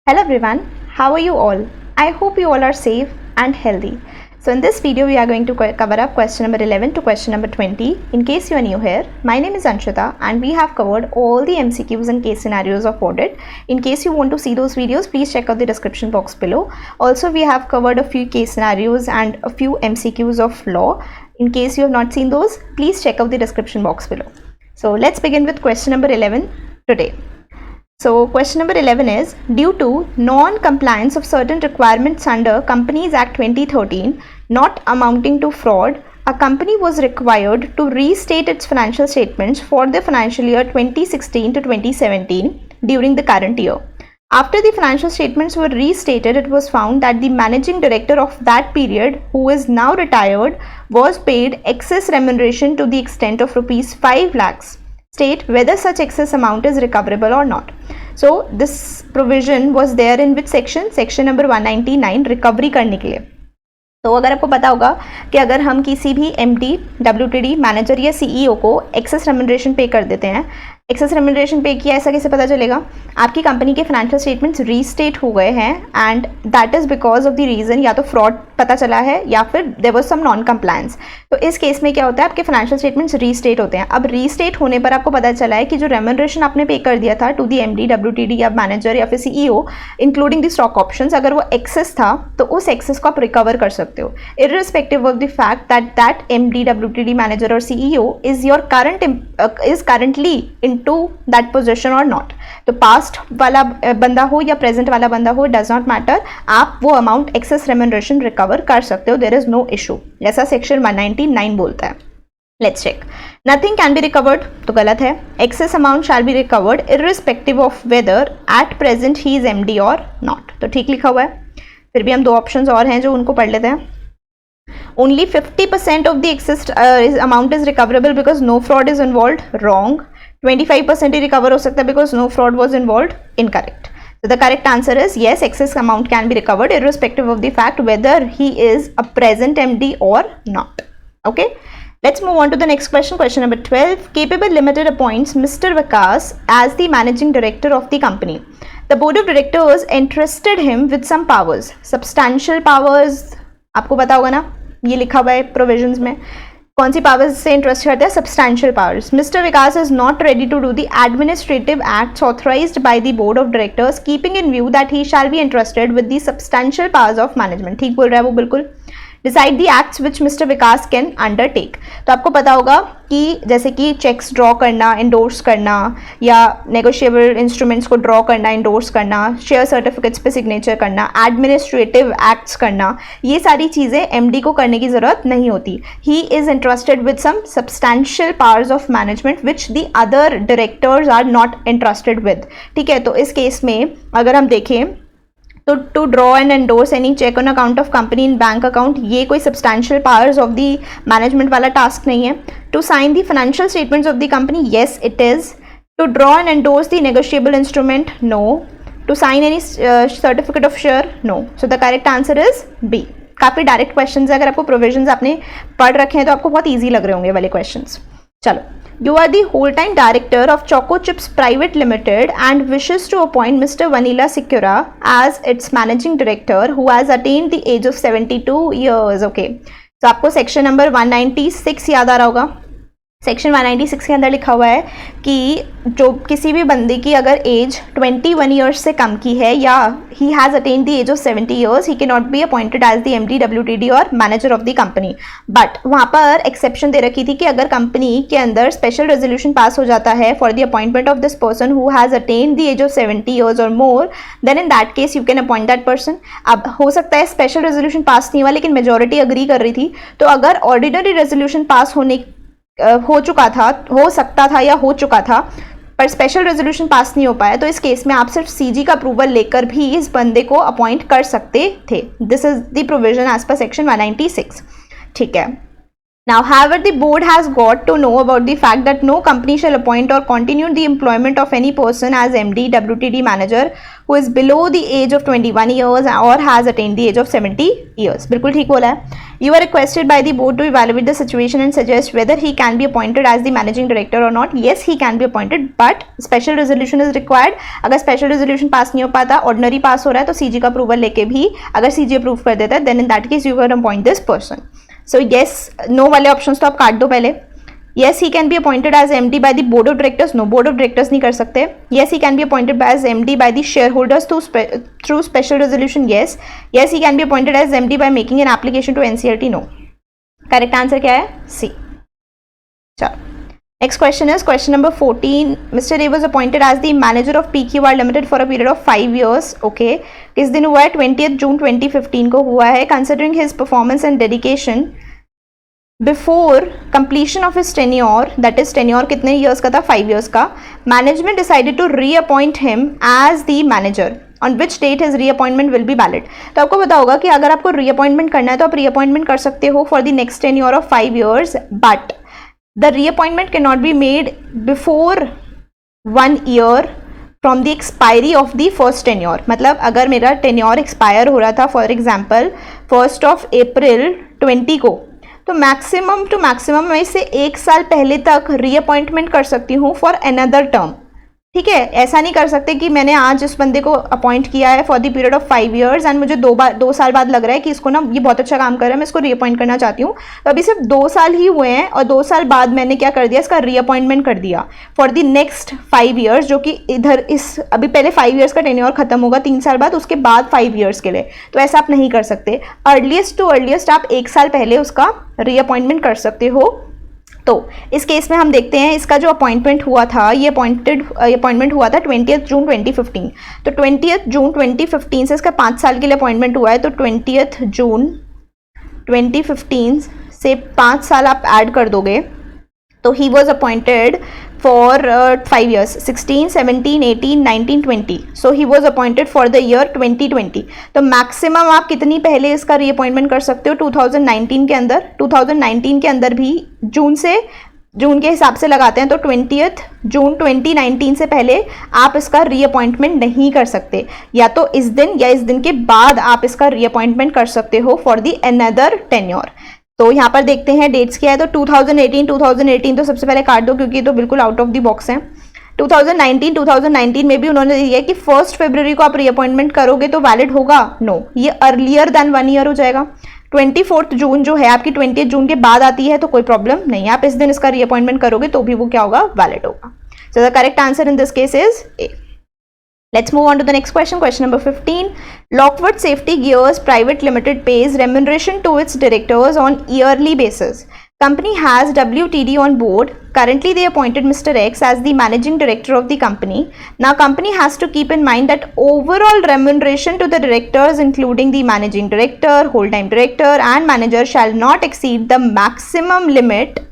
Hello everyone, how are you all? I hope you all are safe and healthy. So in this video we are going to cover up question number 11 to question number 20. In case you are new here, my name is Anshita and we have covered all the MCQs and case scenarios of audit. In case you want to see those videos, please check out the description box below. Also we have covered a few case scenarios and a few MCQs of law. In case you have not seen those, please check out the description box below. So let's begin with question number 11 today. So question number 11 is, due to non-compliance of certain requirements under Companies Act 2013 not amounting to fraud, a company was required to restate its financial statements for the financial year 2016 to 2017 during the current year. After the financial statements were restated, it was found that the managing director of that period, who is now retired, was paid excess remuneration to the extent of rupees 5 lakhs. State whether such excess amount is recoverable or not. So this provision was there in which section? Section number 199, recovery करने के लिए. तो अगर आपको पता होगा कि अगर हम किसी भी MD, WTD, मैनेजर या CEO को एक्सेस रेम्यूनरेशन पे कर देते हैं, एक्सेस रेम्यूनरेशन पे किया, ऐसा कैसे पता चलेगा? आपकी कंपनी के फाइनेंशियल स्टेटमेंट्स रीस्टेट हो गए हैं and that is because of the reason या तो फ्रॉड पता चला है या फिर there was some non compliance. तो इस केस में क्या होता है, आपके फाइनेंशियल स्टेटमेंट्स रीस्टेट होते हैं. अब रीस्टेट होने पर आपको पता चला है कि जो रेम्यूनरेशन आपने पे कर दिया था टू दी MD, WTD या मैनेजर या फिर CEO including the stock options, अगर वो एक्सेस था तो उस एक्सेस को आप रिकवर कर सकते हो irrespective of the fact that MD, WTD, manager or CEO is your currently into that position or not. तो पास्ट वाला बंदा हो या प्रेजेंट वाला बंदा हो, डज नॉट मैटर, आप वो अमाउंट एक्सेस रेम्यूनरेशन रिकवर कर सकते हो. देयर इज नो इशू, जैसा सेक्शन 199 बोलता है. Let's check. Nothing can be recovered तो गलत है. Excess amount shall be recovered irrespective of whether at present he is MD और नॉट, तो ठीक लिखा हुआ है. फिर भी हम दो ऑप्शंस और हैं जो उनको पढ़ लेते हैं. Only 50% of the excess amount is recoverable because no fraud is involved. Wrong. 25% he recover हो सकता है because no fraud was involved. Incorrect. So the correct answer is yes, excess amount can be recovered irrespective of the fact whether he is a present MD or not. Okay. Let's move on to the next question. Question number 12. Capable Limited appoints Mr. Vikas as the managing director of the company. The board of directors entrusted him with some powers. Substantial powers. आपको पता होगा ना, ये लिखा हुआ है provisions में. कौन सी पावर्स से इंटरेस्ट करते हैं? Substantial powers. Mister Vikas is not ready to do the administrative acts authorised by the board of directors keeping in view that he shall be interested with the substantial powers of management. ठीक बोल रहा है वो बिल्कुल. Decide the acts which mister Vikas can undertake. तो आपको पता होगा कि जैसे कि चेक्स ड्रॉ करना, इंडोर्स करना, या नेगोशिएबल इंस्ट्रूमेंट्स को ड्रॉ करना, इंडोर्स करना, शेयर सर्टिफिकेट्स पे सिग्नेचर करना, एडमिनिस्ट्रेटिव एक्ट्स करना, ये सारी चीज़ें MD को करने की ज़रूरत नहीं होती. He is interested with some substantial powers of management which the other directors are not interested with. ठीक है, तो इस केस में अगर हम देखें तो to draw and endorse any cheque on account of company in bank account, ये कोई substantial powers of the management वाला टास्क नहीं है. To sign the financial statements of the company, yes it is. To draw and endorse the negotiable instrument, no. To sign any certificate of share, no. So the correct answer is B. काफ़ी direct question है, अगर आपको provisions आपने पढ़ रखे हैं तो आपको बहुत ईजी लग रहे होंगे वाले क्वेश्चन. चलो. You are the whole-time director of Choco Chips Private Limited and wishes to appoint Mr. Vanilla Sikura as its managing director who has attained the age of 72 years. Okay. तो आपको section number 196 याद आ रहा होगा. Section 196 के अंदर लिखा हुआ है कि जो किसी भी बंदे की अगर एज 21 ईयर्स से कम की है या he has attend the age of 70 years, he can not be appointed as the MD, WTD और manager of the company. But वहाँ पर एक्सेप्शन दे रखी थी कि अगर कंपनी के अंदर स्पेशल रेजोल्यूशन पास हो जाता है for the appointment of this person who has attend the age of 70 years और more, then in that case you can appoint that person. अब हो सकता है स्पेशल रेजोल्यूशन पास नहीं हुआ लेकिन मेजोरिटी अग्री कर रही थी, तो अगर ऑर्डिनरी रेजोल्यूशन पास हो चुका था, हो सकता था या हो चुका था, पर स्पेशल रेजोल्यूशन पास नहीं हो पाया, तो इस केस में आप सिर्फ CG का अप्रूवल लेकर भी इस बंदे को अपॉइंट कर सकते थे. This is the provision as per section 196. ठीक है. Now, however, the board has got to know about the fact that no company shall appoint or continue the employment of any person as MD, WTD manager who is below the age of 21 years or has attained the age of 70 years. बिल्कुल ठीक बोला है. You are requested by the board to evaluate the situation and suggest whether he can be appointed as the managing director or not. Yes, he can be appointed, but special resolution is required. अगर special resolution पास नहीं हो पाता, ordinary पास हो रहा है, तो CG का approval लेके भी अगर CG approve कर देता है, then in that case you can appoint this person. So yes, no वाले options तो आप काट दो पहले. Yes, he can be appointed as MD by the board of directors. No, board of directors नहीं कर सकते. Yes, he can be appointed as MD by the shareholders through special resolution. Yes. Yes, he can be appointed as MD by making an application to NCLT. No. Correct answer क्या है? C. चलो. Next question is question number 14. Mr. A was appointed as the manager of PQR Limited for a period of 5 years. Okay. किस दिन हुआ है? 20th June 2015 को हुआ है. Considering his performance and dedication before completion of his tenure, that is tenure कितने years का था? 5 years का. Management decided to reappoint him as the manager. On which date his reappointment will be valid. तो आपको पता होगा कि अगर आपको reappointment करना है तो आप reappointment कर सकते हो for the next tenure of 5 years, but the reappointment cannot be made before 1 year from the expiry of the first tenure. मतलब अगर मेरा tenure expire हो रहा था for example 1st of April 20 को, तो मैक्सिमम टू मैक्सिमम मैं इसे 1 साल पहले तक रीअपॉइंटमेंट कर सकती हूँ फॉर अनदर टर्म. ठीक है, ऐसा नहीं कर सकते कि मैंने आज इस बंदे को अपॉइंट किया है for the period of 5 years and मुझे 2 साल बाद लग रहा है कि इसको ना ये बहुत अच्छा काम कर रहा है, मैं इसको रीअपॉइंट करना चाहती हूँ. तो अभी सिर्फ 2 साल ही हुए हैं और 2 साल बाद मैंने क्या कर दिया, इसका रीअपॉइंटमेंट कर दिया फॉर द नेक्स्ट 5 years, जो कि इधर इस अभी पहले 5 years का टेन्योर खत्म होगा 3 साल बाद, उसके बाद 5 years के लिए. तो ऐसा आप नहीं कर सकते. अर्लीस्ट टू अर्लीस्ट आप 1 साल पहले उसका रीअपॉइंटमेंट कर सकते हो. तो इस केस में हम देखते हैं इसका जो अपॉइंटमेंट हुआ था, ये अपॉइंटमेंट हुआ था 20th June 2015. तो 20th June 2015 से इसका 5 साल के लिए अपॉइंटमेंट हुआ है. तो 20th June 2015 से 5 साल आप ऐड कर दोगे तो he was appointed for 5 years, 16, 17, 18, 19, 20. So he was appointed for the year 2020. तो मैक्सिमम आप कितनी पहले इसका रीअपॉइंटमेंट कर सकते हो? 2019 के अंदर. 2019 के अंदर भी जून के हिसाब से लगाते हैं तो 20th June 2019 से पहले आप इसका रीअपॉइंटमेंट नहीं कर सकते. या तो इस दिन या इस दिन के बाद आप इसका रीअपॉइंटमेंट कर सकते हो फॉर द अनदर टेन्योर. तो यहाँ पर देखते हैं डेट्स क्या है. तो 2018 तो सबसे पहले काट दो क्योंकि तो बिल्कुल आउट ऑफ द बॉक्स है. 2019 में भी उन्होंने दिया कि 1 फरवरी को आप रीअपॉइंटमेंट करोगे तो वैलिड होगा. नो, ये अर्लियर देन 1 year हो जाएगा. 24th जून जो है आपकी 20th जून के बाद आती है तो कोई प्रॉब्लम नहीं है, आप इस दिन इसका रीअपॉइंटमेंट करोगे तो भी वो क्या होगा, वैलिड होगा. सो the correct answer in this case is a. Let's move on to the next question. Question number 15. Lockwood Safety Gears Private Limited pays remuneration to its directors on yearly basis. Company has WTD on board. Currently, they appointed Mr. X as the managing director of the company. Now, company has to keep in mind that overall remuneration to the directors, including the managing director, whole-time director, and manager, shall not exceed the maximum limit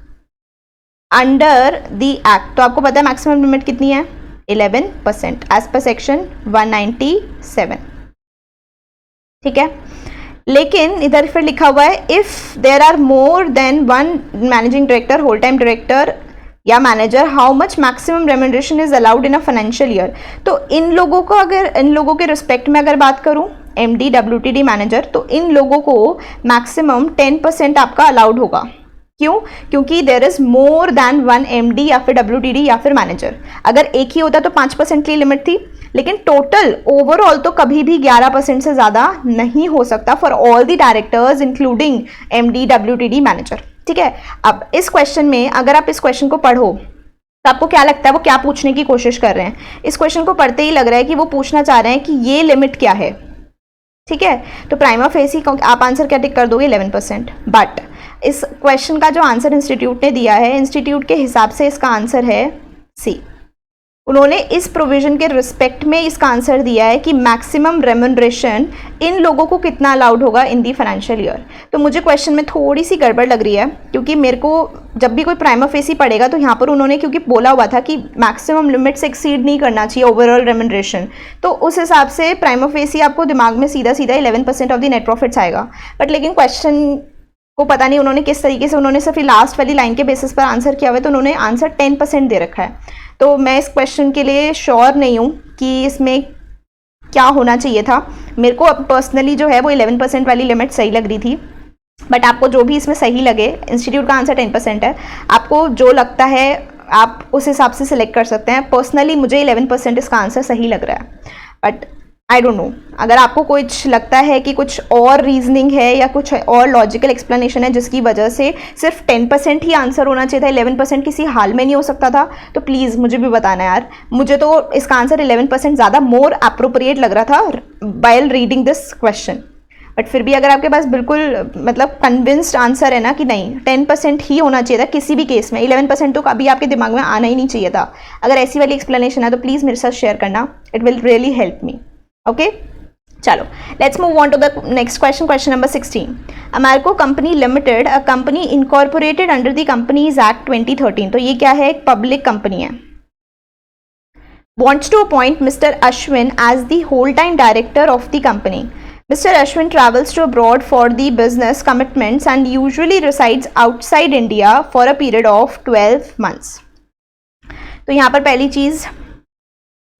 under the act. तो आपको पता है maximum limit कितनी है? 11% as per section 197. ठीक है, लेकिन इधर फिर लिखा हुआ है if there are more than 1 managing director, whole time director या manager, how much maximum remuneration is allowed in a financial year. तो इन लोगों के रिस्पेक्ट में अगर बात करूं, MD, WTD मैनेजर, तो इन लोगों को मैक्सिमम 10% आपका अलाउड होगा. क्यों? क्योंकि there is more than 1 MD या फिर WTD या फिर मैनेजर. अगर एक ही होता तो 5% की लिमिट थी, लेकिन टोटल ओवरऑल तो कभी भी 11% से ज़्यादा नहीं हो सकता for all the directors including MD, WTD, manager. ठीक है, अब इस क्वेश्चन में अगर आप इस क्वेश्चन को पढ़ो तो आपको क्या लगता है वो क्या पूछने की कोशिश कर रहे हैं? इस क्वेश्चन को पढ़ते ही लग रहा है कि वो पूछना चाह रहे हैं कि ये लिमिट क्या है. ठीक है, तो प्राइमा फेसी आप आंसर क्या टिक कर दोगे? 11%. बट इस क्वेश्चन का जो आंसर इंस्टीट्यूट ने दिया है, इंस्टीट्यूट के हिसाब से इसका आंसर है सी. उन्होंने इस प्रोविजन के रिस्पेक्ट में इसका आंसर दिया है कि मैक्सिमम रेम्यूनरेशन इन लोगों को कितना अलाउड होगा इन दी फाइनेंशियल ईयर. तो मुझे क्वेश्चन में थोड़ी सी गड़बड़ लग रही है क्योंकि मेरे को जब भी कोई प्राइमा फेसी पड़ेगा तो यहाँ पर उन्होंने क्योंकि बोला हुआ था कि मैक्सिमम लिमिट से एक्सीड नहीं करना चाहिए ओवरऑल रेम्यूनरेशन, तो उस हिसाब से प्राइमा फेसी आपको दिमाग में सीधा 11% ऑफ द नेट प्रॉफिट्स आएगा. बट लेकिन क्वेश्चन को पता नहीं उन्होंने किस तरीके से, उन्होंने सिर्फ लास्ट वाली लाइन के बेसिस पर आंसर किया हुआ है, तो उन्होंने आंसर 10% दे रखा है। तो मैं इस क्वेश्चन के लिए श्योर नहीं हूँ कि इसमें क्या होना चाहिए था। मेरे को अब पर्सनली जो है वो 11% वाली लिमिट सही लग रही थी, बट आपको जो भी इसमें सही लगे, इंस्टीट्यूट का आंसर 10% है, आपको जो लगता है आप उस हिसाब से सिलेक्ट कर सकते हैं। पर्सनली मुझे 11% इसका आंसर सही लग रहा है, बट आई डोंट नो, अगर आपको कुछ लगता है कि कुछ और रीजनिंग है या कुछ और लॉजिकल एक्सप्लेनेशन है जिसकी वजह से सिर्फ 10% ही आंसर होना चाहिए था, 11% किसी हाल में नहीं हो सकता था, तो प्लीज़ मुझे भी बताना यार। मुझे तो इसका आंसर 11% ज़्यादा मोर अप्रोप्रिएट लग रहा था while reading this question. But फिर भी अगर आपके पास बिल्कुल मतलब कन्विंस्ड आंसर है ना कि नहीं 10% ही होना चाहिए था किसी भी केस में, 11% तो कभी आपके दिमाग में आना ही नहीं चाहिए था, अगर ऐसी वाली एक्सप्लेनेशन है तो प्लीज़ मेरे साथ शेयर करना, it will really help me. Okay, चलो let's move on to the next question, question number 16। Americo company limited, a company incorporated under the companies act 2013, तो ये क्या है, एक पब्लिक कंपनी है, wants to appoint Mr. Ashwin as the whole-time director of the company. Mr. Ashwin travels to abroad for the business commitments and usually resides outside India for a period of 12 months. तो यहाँ पर पहली चीज़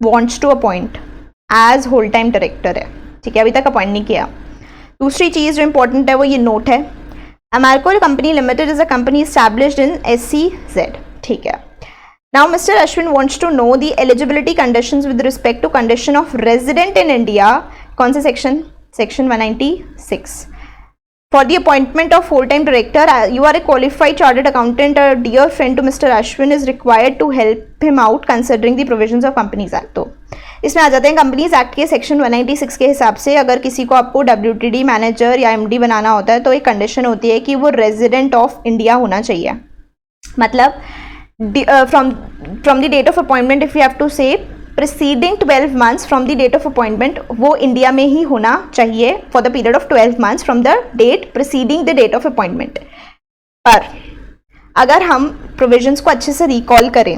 wants to appoint as whole-time director है, ठीक है, अभी तक appoint नहीं किया। दूसरी चीज़ जो इंपॉर्टेंट है वो ये नोट है, Americo company limited is a company established in SEZ, ठीक है। Now Mr. Ashwin wants to know the eligibility conditions with respect to condition of resident in India. कौन से section? Section 196. For the appointment of full-time director, you are a qualified chartered accountant. A dear friend to Mr. Ashwin is required to help him out considering the provisions of Companies Act. तो इसमें आ जाते हैं companies act के section 196 के हिसाब से, अगर किसी को आपको WTD मैनेजर या MD बनाना होता है तो एक कंडीशन होती है कि वो रेजिडेंट ऑफ इंडिया होना चाहिए। मतलब from the date of appointment, if you have to say preceding 12 months from the date of appointment, वो इंडिया में ही होना चाहिए for the period of 12 months from the date preceding the date of appointment। पर अगर हम provisions को अच्छे से रिकॉल करें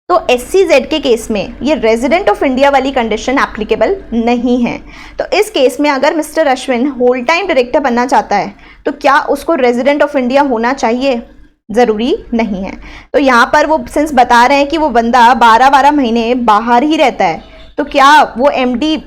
तो SEZ के केस में ये रेजिडेंट ऑफ इंडिया वाली कंडीशन एप्लीकेबल नहीं है। तो इस केस में अगर mister Ashwin whole time director बनना चाहता है तो क्या उसको रेजिडेंट ऑफ इंडिया होना चाहिए? ज़रूरी नहीं है। तो यहाँ पर वो सिंस बता रहे हैं कि वो बंदा 12-12 महीने बाहर ही रहता है, तो क्या वो MD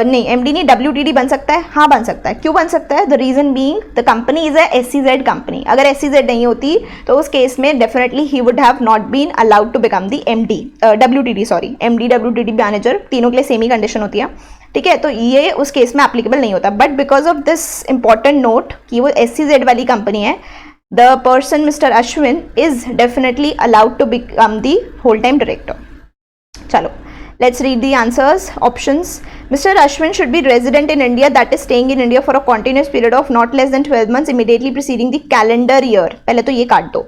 नहीं WTD बन सकता है? हाँ बन सकता है। क्यों बन सकता है? The reason being the company is a SEZ company. अगर SEZ नहीं होती तो उस केस में definitely he would have not been allowed to become the MD WTD manager, तीनों के लिए सेम ही कंडीशन होती है, ठीक है। तो ये उस केस में एप्लीकेबल नहीं होता। But because of this important note कि वो SEZ वाली कंपनी है, the person Mr. Ashwin is definitely allowed to become the whole-time director. चलो, let's read the answers. Options. Mr. Ashwin should be resident in India, that is staying in India for a continuous period of not less than 12 months immediately preceding the calendar year. पहले तो ये काट दो,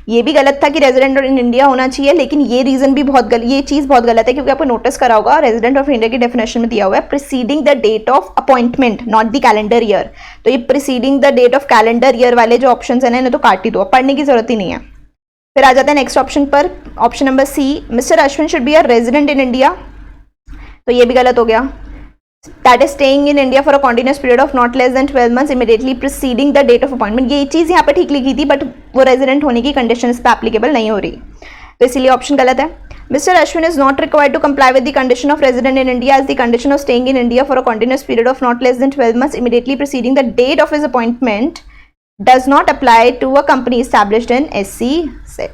ये भी गलत था कि रेजिडेंट इन इंडिया होना चाहिए, लेकिन ये रीजन भी बहुत ये चीज़ बहुत गलत है क्योंकि आपको नोटिस करा होगा रेजिडेंट ऑफ इंडिया की डेफिनेशन में दिया हुआ है preceding the date of appointment, not the calendar year. तो ये preceding the date of calendar year वाले जो ऑप्शन है ना, इन्हें तो काट ही दो, पढ़ने की जरूरत ही नहीं है। फिर आ जाते हैं नेक्स्ट ऑप्शन पर, option number C, mister Ashwin should be a resident in India, तो ये भी गलत हो गया। That is staying in India for a continuous period of not less than 12 months immediately preceding the date of appointment, ये चीज़ यहाँ पे ठीक लिखी थी, बट वो रेजिडेंट होने की कंडीशन इस पर एप्लीकेबल नहीं हो रही, तो इसीलिए ऑप्शन गलत है। Mr. Ashwin is not required to comply with the condition of resident in India as the condition of staying in India for a continuous period of not less than 12 months immediately preceding the date of his appointment does not apply to a company established in SEZ।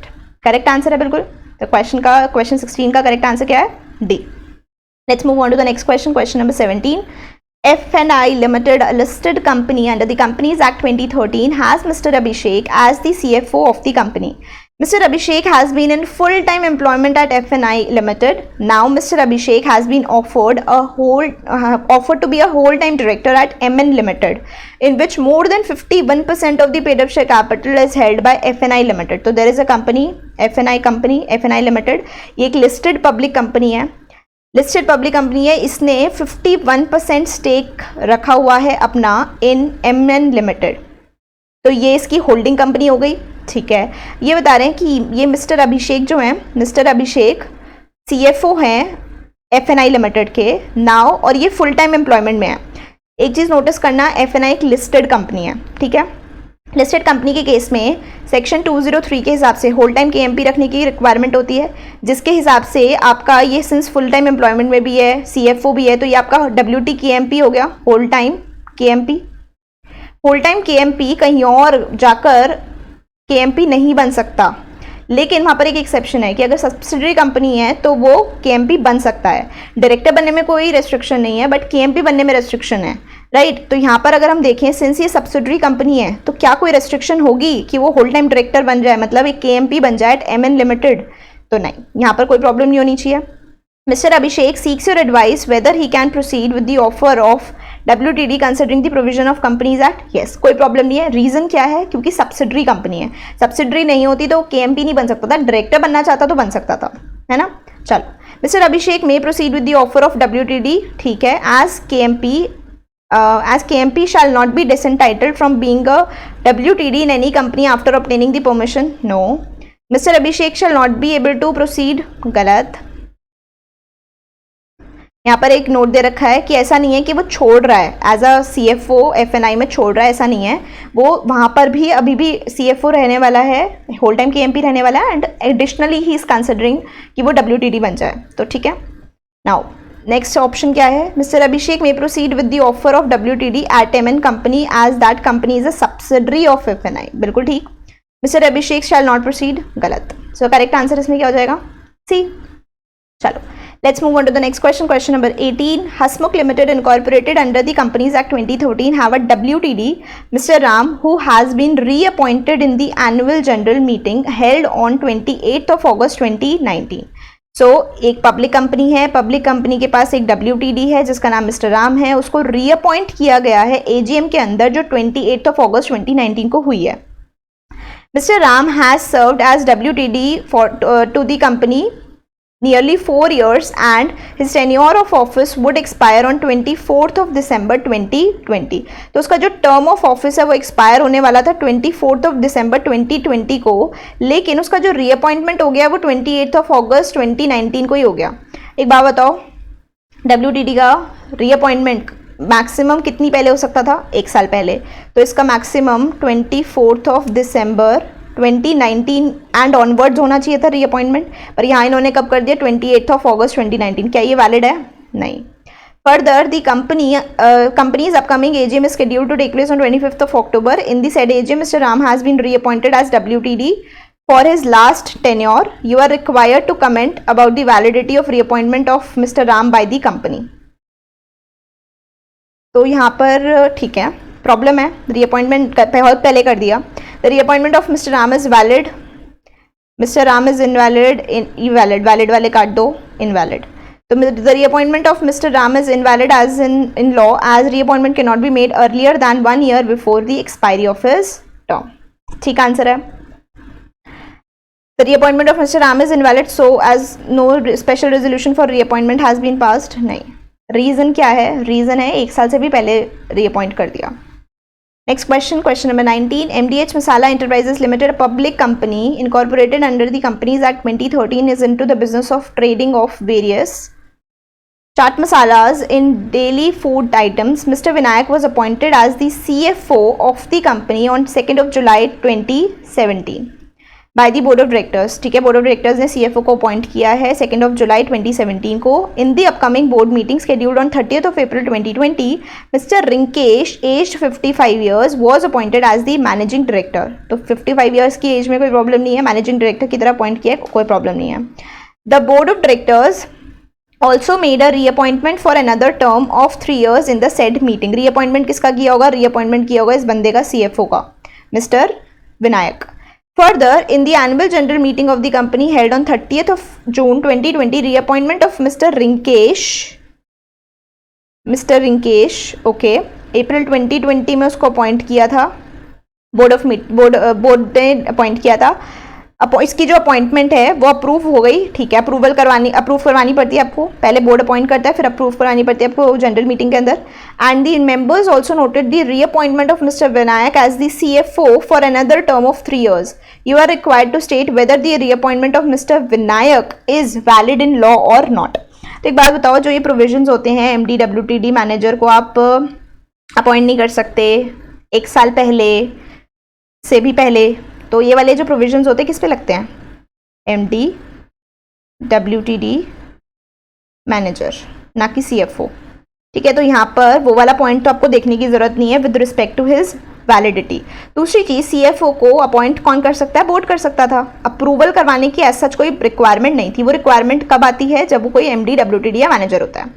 Correct answer है बिल्कुल। तो question 16 का correct answer क्या है? D। Let's move on to the next question, question number 17. FNI Limited, a listed company under the Companies Act 2013, has Mr. Abhishek as the CFO of the company. Mr. Abhishek has been in full-time employment at FNI Limited. Now Mr. Abhishek has been offered to be a whole-time director at MN Limited, in which more than 51% of the paid-up share capital is held by FNI Limited. So there is a company, FNI Limited. ये एक listed public company है, listed public company है, इसने 51% stake रखा हुआ है अपना इन MN limited, तो ये इसकी होल्डिंग कंपनी हो गई, ठीक है। ये बता रहे हैं कि ये मिस्टर अभिषेक जो हैं, मिस्टर अभिषेक CFO हैं FNI लिमिटेड के नाउ, और ये फुल टाइम एम्प्लॉयमेंट में है। एक चीज़ नोटिस करना, FNI एक लिस्टेड कंपनी है, ठीक है। लिस्टेड कंपनी के केस में सेक्शन 203 के हिसाब से होल टाइम केएमपी रखने की रिक्वायरमेंट होती है, जिसके हिसाब से आपका ये सिंस फुल टाइम एम्प्लॉयमेंट में भी है, सीएफओ भी है, तो ये आपका WT केएमपी हो गया, whole time KMP. Whole time KMP कहीं और जाकर केएमपी नहीं बन सकता, लेकिन वहाँ पर एक एक्सेप्शन है कि अगर सब्सिडरी कंपनी है तो वो केएमपी बन सकता है। डायरेक्टर बनने में कोई रेस्ट्रिक्शन नहीं है, बट केएमपी बनने में रेस्ट्रिक्शन है, राइट। तो यहाँ पर अगर हम देखें, सिंस ये सब्सिडरी कंपनी है तो क्या कोई रेस्ट्रिक्शन होगी कि वो होल टाइम डायरेक्टर बन जाए, मतलब एक केएमपी बन जाए एट MN लिमिटेड? तो नहीं, यहाँ पर कोई प्रॉब्लम नहीं होनी चाहिए। Mister Abhishek seeks your advice whether he can proceed with the offer of WTD considering the provision of companies act. Yes, कोई प्रॉब्लम नहीं है। रीजन क्या है? क्योंकि सब्सिडरी कंपनी है, सब्सिडरी नहीं होती तो केएमपी नहीं बन सकता था, डायरेक्टर बनना चाहता तो बन सकता था, है ना। चलो, mister Abhishek may proceed with the offer of WTD, ठीक है, as KMP shall not be disentitled from being a WTD in any company after obtaining the permission. No. Mr. Abhishek shall not be able to proceed. गलत। यहाँ पर एक note दे रखा है कि ऐसा नहीं है कि वो छोड़ रहा है एज अ CFO FNI में छोड़ रहा है, ऐसा नहीं है। वो वहाँ पर भी अभी भी CFO रहने वाला है, होल टाइम KMP रहने वाला है, and additionally he is considering कि वो WTD बन जाए, तो ठीक है। नाउ नेक्स्ट ऑप्शन क्या है? Mister Abhishek may proceed with the offer of WTD at MN company as that company is a subsidiary of FNI, बिल्कुल ठीक। Mister Abhishek shall not proceed, गलत। सो करेक्ट आंसर इसमें क्या हो जाएगा? सी। चलो, let's move on to the next question. Question number 18. Hasmukh Limited incorporated under the Companies Act 2013 have a WTD, Mr. Ram, who has been reappointed in the annual general meeting held on 28th of August 2019. So, एक public company है, public company के पास एक WTD है जिसका नाम mister Ram है, उसको reappoint किया गया है AGM के अंदर जो 28th of August 2019 को हुई है। Mr. Ram has served as WTD to the company nearly 4 years and his tenure of office would expire on 24th of December 2020. तो उसका जो टर्म ऑफ ऑफिस है वो एक्सपायर होने वाला था 24th of December 2020 को, लेकिन उसका जो रीअपॉइंटमेंट हो गया वो 28th of August 2019 को ही हो गया। एक बात बताओ, WTD का रीअपॉइंटमेंट मैक्सिमम कितनी पहले हो सकता था? 1 साल पहले। तो इसका maximum 24th of December 2019 and onwards होना चाहिए था रीअपॉइंटमेंट, पर यहाँ इन्होंने कब कर दिया? 28th of August 2019। क्या ये वैलिड है? नहीं। Further the companies upcoming AGM is scheduled to take place on 25th of October. In the said AGM, Mr. Ram has been reappointed as WTD for his last tenure. You are required to comment about the validity of reappointment of Mr. Ram by the company. तो यहाँ पर ठीक है, problem है, reappointment बहुत पहले कर दिया। The reappointment of mister Ram is valid, mister Ram is invalid, invalid, valid वाले काट दो, इनवैलिड। तो the reappointment of mister Ram is invalid as in law as reappointment can not be made earlier than 1 year before the expiry of his term. ठीक answer है। The reappointment of mister Ram is invalid so as no special resolution for reappointment has been passed. नहीं। Reason क्या है? Reason है 1 साल से भी पहले रीअपॉइंट कर दिया। Next question, question number 19. MDH Masala Enterprises Limited, a public company incorporated under the Companies Act 2013, is into the business of trading of various chaat masalas in daily food items. Mr. Vinayak was appointed as the CFO of the company on 2nd of July 2017 by the board of directors. ठीक है, board of directors ने CFO को appoint किया है 2nd of July 2017 को। In the upcoming board meeting scheduled on 30th of April 2020, Mr. Rinkesh, aged 55 years, was appointed as the managing director. तो 55 years की as में कोई प्रॉब्लम नहीं है, मैनेजिंग डायरेक्टर की तरह अपॉइंट किया है, कोई प्रॉब्लम नहीं है। The board of directors also made a reappointment for another term of 3 years in the said meeting. reappointment किसका किया होगा? reappointment किया होगा इस बंदे का, CFO का, Mr. Vinayak. Further, in the annual general meeting of the company held on 30th of June 2020, reappointment of Mr. Rinkesh, okay, April 2020 में उसको अपॉइंट किया था, बोर्ड ने अपॉइंट किया था। इसकी जो अपॉइंटमेंट है वो अप्रूव हो गई, ठीक है, अप्रूव करवानी पड़ती है आपको, पहले बोर्ड अपॉइंट करता है फिर अप्रूव करवानी पड़ती है आपको जनरल मीटिंग के अंदर। And the members also noted the reappointment of mister Vinayak as the CFO for another term of 3 years. You are required to state whether the reappointment of Mr. Vinayak is valid in law or not. तो एक बात बताओ, जो ये provisions होते हैं MD WTD manager को आप अपॉइंट नहीं कर सकते 1 साल पहले, से भी पहले, तो ये वाले जो प्रोविजंस होते हैं किस पे लगते हैं, MD WTD मैनेजर, ना कि CFO। ठीक है, तो यहाँ पर वो वाला पॉइंट तो आपको देखने की जरूरत नहीं है with respect to his validity. दूसरी चीज, CFO को अपॉइंट कौन कर सकता है, बोर्ड कर सकता था। अप्रूवल करवाने की एज सच कोई रिक्वायरमेंट नहीं थी। वो रिक्वायरमेंट कब आती है, जब वो कोई MD WTD या मैनेजर होता है।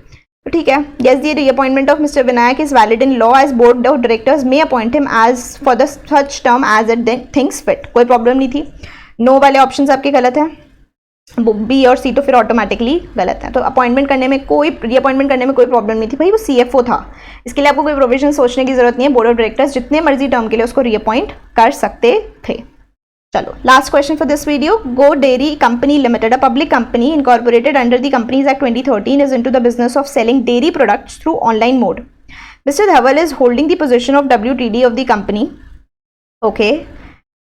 तो ठीक है, yes the reappointment of mister Vinayak is valid in law as board of directors may appoint him as for the such term as it thinks fit. कोई प्रॉब्लम नहीं थी। नो वाले ऑप्शन आपके गलत हैं, B और C तो फिर ऑटोमेटिकली गलत है। तो अपॉइंटमेंट करने में कोई, रीअपॉइंटमेंट करने में कोई प्रॉब्लम नहीं थी भाई, वो CFO था। इसके लिए आपको कोई प्रोविजन सोचने की जरूरत नहीं है। बोर्ड ऑफ डायरेक्टर्स जितने मर्जी टर्म के लिए उसको रीअपॉइंट कर सकते थे। चलो, last question for this video. Go dairy company limited, a public company incorporated under the companies act 2013 is into the business of selling dairy products through online mode. Mister Dhawal is holding the position of WTD of the company. Okay.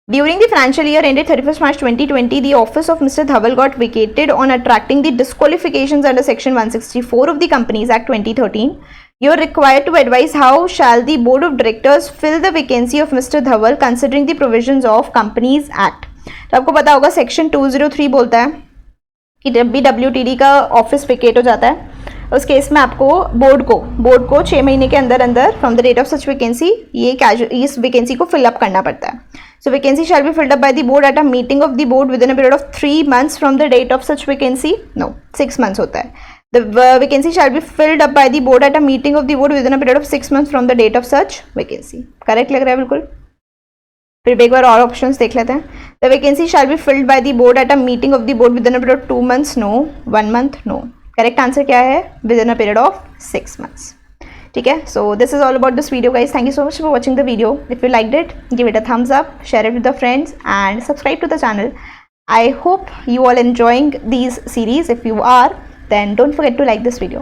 During the financial year ended 31st March 2020, the office of Mr. Dhaval got vacated on attracting the disqualifications under Section 164 of the Companies Act 2013. You are required to advise how shall the Board of Directors fill the vacancy of Mr. Dhaval considering the provisions of Companies Act. तो आपको पता होगा Section 203 बोलता है कि जब भी WTD का ऑफिस वेकेट हो जाता है, उस केस में आपको बोर्ड को 6 महीने के अंदर from the date of such vacancy इस वैकेंसी को फिलअप करना पड़ता है। So vacancy shall be filled up by the board at a meeting of the board within a period of 3 months from the date of such vacancy. No, 6 months होता है. The vacancy shall be filled up by the board at a meeting of the board within a period of 6 months from the date of such vacancy. Correct लग रहा है बिल्कुल? फिर एक बार और options देख लेते हैं. The vacancy shall be filled by the board at a meeting of the board within a period of 2 months. No. 1 month. No. Correct answer क्या है? Within a period of 6 months. ठीक है, so this is all about this video guys. Thank you so much for watching the video. If you liked it, give it a thumbs up, share it with the friends and subscribe to the channel. I hope you all enjoying these series. If you are, then don't forget to like this video.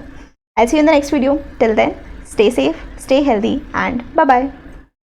I'll see you in the next video. Till then, stay safe, stay healthy and bye bye.